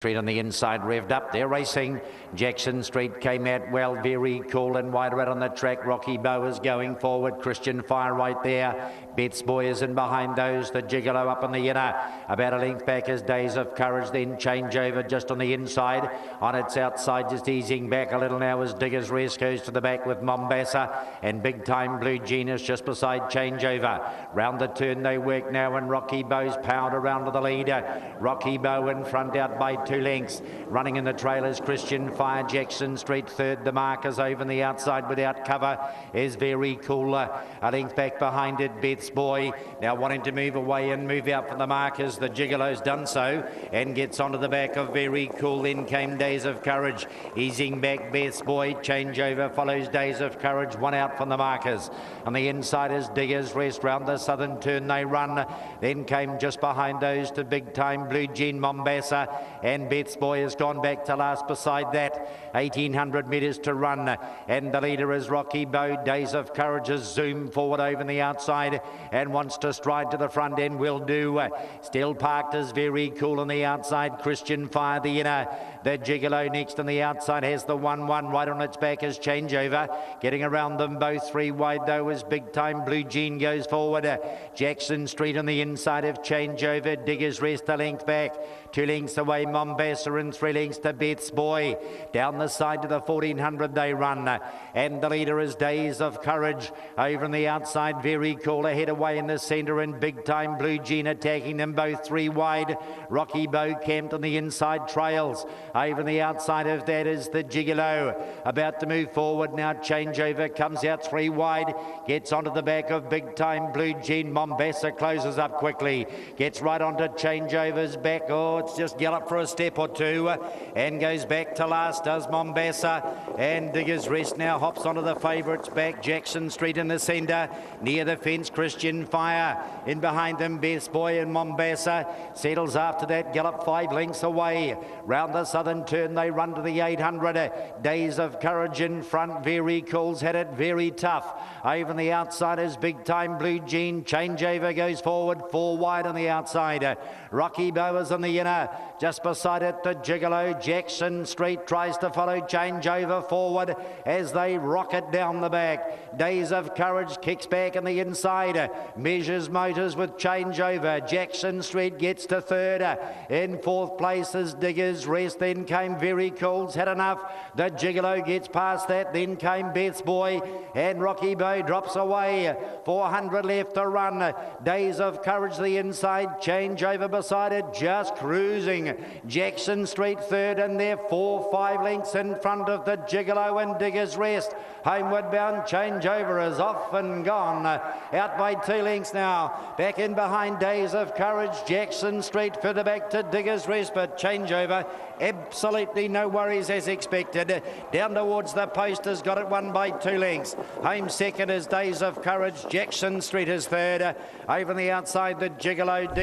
Street on the inside revved up. They're racing. Jackson Street came out well, very cool and wide right on the track. Rocky Bow is going forward. Christian Fire right there. Betts Boy is in behind those. The Gigolo up on the inner. About a length back is Days of Courage. Then Changeover just on the inside. On its outside, just easing back a little now as Diggers Rest goes to the back with Mombasa. And Big Time Blue Genius just beside Changeover. Round the turn they work now and Rocky Bow's powered around to the leader. Rocky Bow in front out by 2 lengths. Running in the trailers, Christian Fire. Jackson Street third. The markers over on the outside without cover is Very Cool. A length back behind it, Betts Boy. Now wanting to move away and move out from the markers. The Gigolo's done so and gets onto the back of Very Cool. Then came Days of Courage. Easing back, Betts Boy. Changeover follows Days of Courage. One out from the markers. On the inside is Diggers Rest. Round the southern turn they run. Then came just behind those to Big Time Blue Jean Mombasa. And Betts Boy has gone back to last beside that. 1800 metres to run. And the leader is Rocky Bow. Days of Courage has zoomed forward over the outside and wants to stride to the front end. Will do. Still parked is Very Cool on the outside. Christian Fire the inner. The Gigolo next on the outside has the 1-1. Right on its back is Changeover. Getting around them both 3 wide though as Big Time Blue Jean goes forward. Jackson Street on the inside of Changeover. Diggers Rest a length back. 2 lengths away Mombasa and 3 lengths to Betts Boy. Down the side to the 1400 they run. And the leader is Days of Courage. Over on the outside, Very Cool ahead away in the centre and Big Time Blue Jean attacking them both 3 wide. Rocky Bow camped on the inside trails. Over on the outside of that is the Gigolo. About to move forward now. Changeover comes out 3 wide. Gets onto the back of Big Time Blue Jean. Mombasa closes up quickly. Gets right onto Changeover's back. Oh, it's just gallop for a step or two. And goes back to last does Mombasa. And Diggers Rest now hops onto the favourites back. Jackson Street in the centre. Near the fence, Christian Fire. In behind them, Betts Boy and Mombasa. Settles after that, gallop 5 lengths away. Round the southern turn they run to the 800. Days of Courage in front. Very Cool's had it very tough. Over on the outside is Big Time Blue Jean. Changeover goes forward 4 wide on the outside. Rocky Bow is on the inner. Just beside it, the Gigolo. Jackson Street tries to follow Changeover forward as they rocket down the back. Days of Courage kicks back on the inside. Measures motors with Changeover. Jackson Street gets to third. In 4th place is Diggers Rest. Then came Very Cool's had enough. The Gigolo gets past that. Then came Betts Boy and Rocky Bow drops away. 400 left to run. Days of Courage the inside. Changeover beside it, just cruising. Jackson Street third and they're 4-5 lengths in front of the Gigolo and Diggers Rest. Homeward bound Changeover is off and gone. Out by 2 lengths now. Back in behind Days of Courage. Jackson Street further back to Diggers Rest, but Changeover absolutely no worries as expected. Down towards the post has got it won by 2 lengths. Home second is Days of Courage. Jackson Street is third. Over on the outside, the Gigolo.